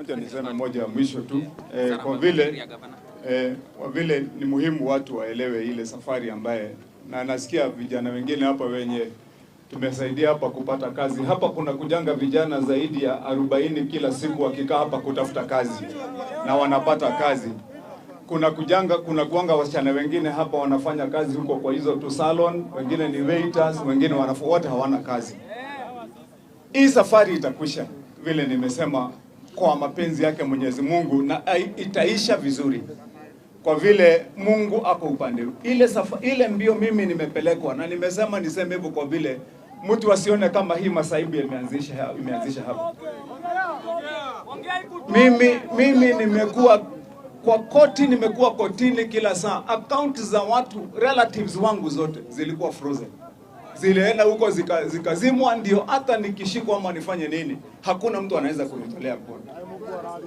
Acha niseme moja ya mwisho tu kwa vile ni muhimu watu waelewe ile safari ambaye, na nasikia vijana wengine hapa wenye tumesaidia hapa kupata kazi. Hapa kuna kujanga vijana zaidi ya 40 kila siku wakikaa hapa kutafuta kazi na wanapata kazi. Kuna kuanga wasichana wengine hapa wanafanya kazi huko kwa hizo tu salon, wengine ni waiters, wengine wote hawana kazi. Hii safari itakwisha vile nimesema kwa mapenzi yake Mwenyezi Mungu, na itaisha vizuri kwa vile Mungu ako upande. Ile mbio mimi nimepelekwa, na nimesema niseme hivyo kwa vile mtu asione kama hii masaibu imeanzisha hapa. Mimi nimekuwa kwa koti, nimekuwa kotini kila saa. Account za watu relatives wangu zote zilikuwa frozen, zilienda huko zikazimwa, ndio hata nikishikwa ama nifanye nini hakuna mtu anaweza kunitolea kodi.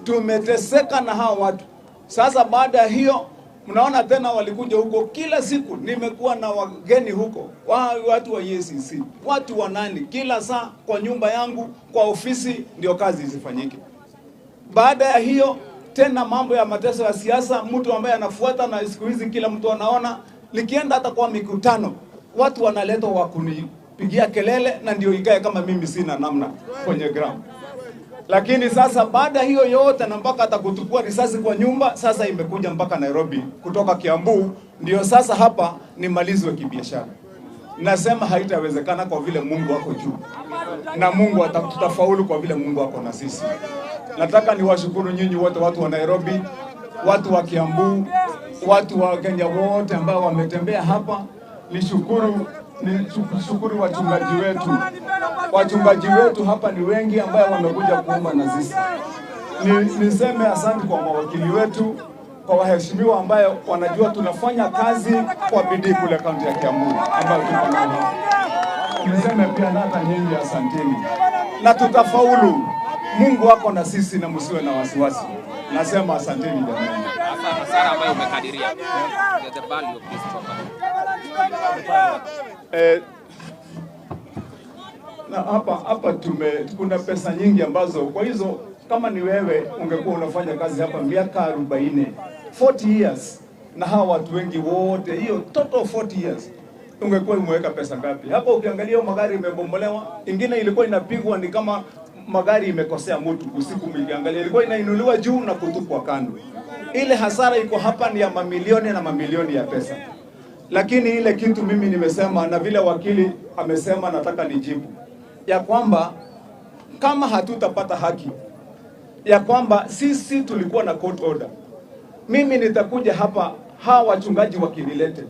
Tumeteseka na hao watu. Sasa baada ya hiyo mnaona tena walikuja huko kila siku. Nimekuwa na wageni huko, watu wa EACC, watu wa nani, kila saa kwa nyumba yangu, kwa ofisi, ndio kazi zifanyike. Baada ya hiyo tena mambo ya mateso ya siasa, mtu ambaye anafuata, na siku hizi kila mtu anaona, nikienda hata kwa mikutano watu wanaletwa wa kunipigia kelele, na ndio ikae kama mimi sina namna kwenye ground. Lakini sasa baada hiyo yote, na mpaka atakutukua risasi kwa nyumba, sasa imekuja mpaka Nairobi kutoka Kiambu, ndio sasa hapa nimalizwe kibiashara. Nasema haitawezekana kwa vile Mungu wako juu, na Mungu tutafaulu kwa vile Mungu wako na sisi. Nataka niwashukuru nyinyi wote, watu wa Nairobi, watu wa Kiambu, watu wa Kenya wote ambao wametembea hapa. Nishukuru wachungaji wetu. Wachungaji wetu hapa ni wengi ambao wamekuja kuomba na sisi. Niseme asante kwa mawakili wetu, kwa waheshimiwa ambao wanajua tunafanya kazi kwa bidii kule kaunti ya Kiambu ambao tuko nao. Niseme pia hata nyinyi asanteni. Na tutafaulu. Mungu wako na sisi, na msiwe na wasiwasi. Nasema asanteni jamani. Hasara ambayo umekadiria the value of this property. Na hapa kuna pesa nyingi ambazo, kwa hizo kama ni wewe ungekuwa unafanya kazi hapa miaka 40 years, na hawa watu wengi wote, hiyo total 40 years, ungekuwa umeweka pesa ngapi hapa? Ukiangalia magari imebomolewa, ingine ilikuwa inapigwa ni kama magari imekosea mtu usiku, mkiangalia ilikuwa inainuliwa juu na kutupwa kando. Ile hasara iko hapa ni ya mamilioni na mamilioni ya pesa. Lakini ile kitu mimi nimesema, na vile wakili amesema, nataka nijibu ya kwamba kama hatutapata haki, ya kwamba sisi tulikuwa na court order, mimi nitakuja hapa, hawa wachungaji wakinilete,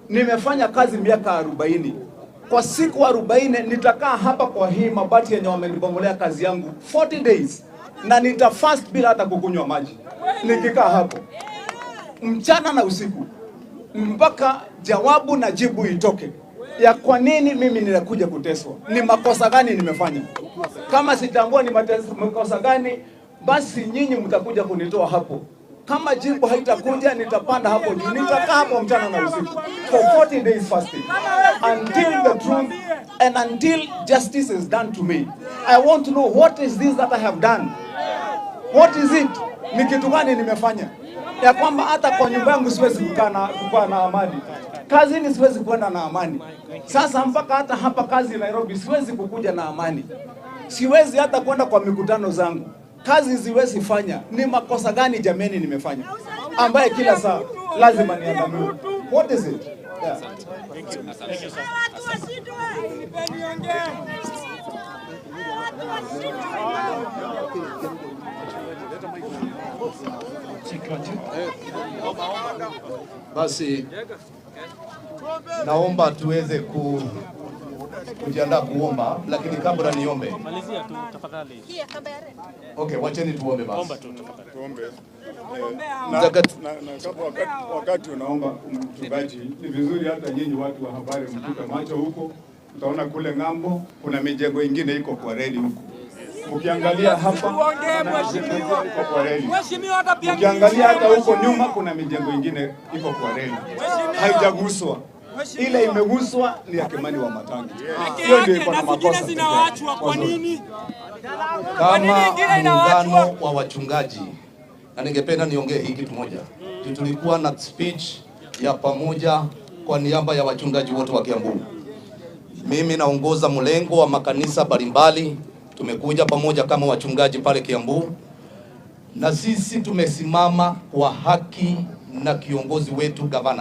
nimefanya kazi miaka 40, kwa siku 40 nitakaa hapa kwa hii mabati yenye wamenibomolea kazi yangu 40 days, na nitafast bila hata kukunywa maji nikikaa hapo mchana na usiku, mpaka jawabu na jibu itoke ya kwa nini mimi ninakuja kuteswa. Ni makosa gani nimefanya? Kama sitambua ni makosa gani, basi nyinyi mtakuja kunitoa hapo. Kama jibu haitakuja, nitapanda hapo juu, nitakaa hapo mchana na usiku for 40 days fasting until the truth and until justice is done to me. I want to know what is this that I have done. What is it? Ni kitu gani nimefanya ya kwamba hata kwa nyumba yangu siwezi kukaa na amani, kazini siwezi kwenda na amani. Sasa mpaka hata hapa kazi Nairobi siwezi kukuja na amani, siwezi hata kwenda kwa mikutano zangu, kazi siwezi fanya. Ni makosa gani jameni nimefanya ambaye kila saa lazima niandamiwe? What is it? Yeah. Thank you, sir. Basi naomba tuweze kujiandaa kuomba, lakini kabla niombe. Malizia tu tafadhali. Okay, wacheni tuombe basi. Omba tu tafadhali. Tuombe. Wakati unaomba mchungaji, ni vizuri hata nyinyi watu wa habari mtupe macho huko. Utaona kule ng'ambo kuna mijengo ingine iko kwa reli huko. Ukiangalia hapa iko kwa reli. Ukiangalia hata huko nyuma kuna mijengo ingine iko kwa reli, haijaguswa. ile imeguswa ni ya Kimani Wamatangi. Hiyo ndio iko na makosa. Kwa nini? Kama muungano wa wachungaji, na ningependa niongee hiki kitu moja. Tulikuwa na speech ya pamoja kwa niaba ya wachungaji wote wa Kiambu. Mimi naongoza mlengo wa makanisa mbalimbali, tumekuja pamoja kama wachungaji pale Kiambu, na sisi tumesimama kwa haki na kiongozi wetu gavana.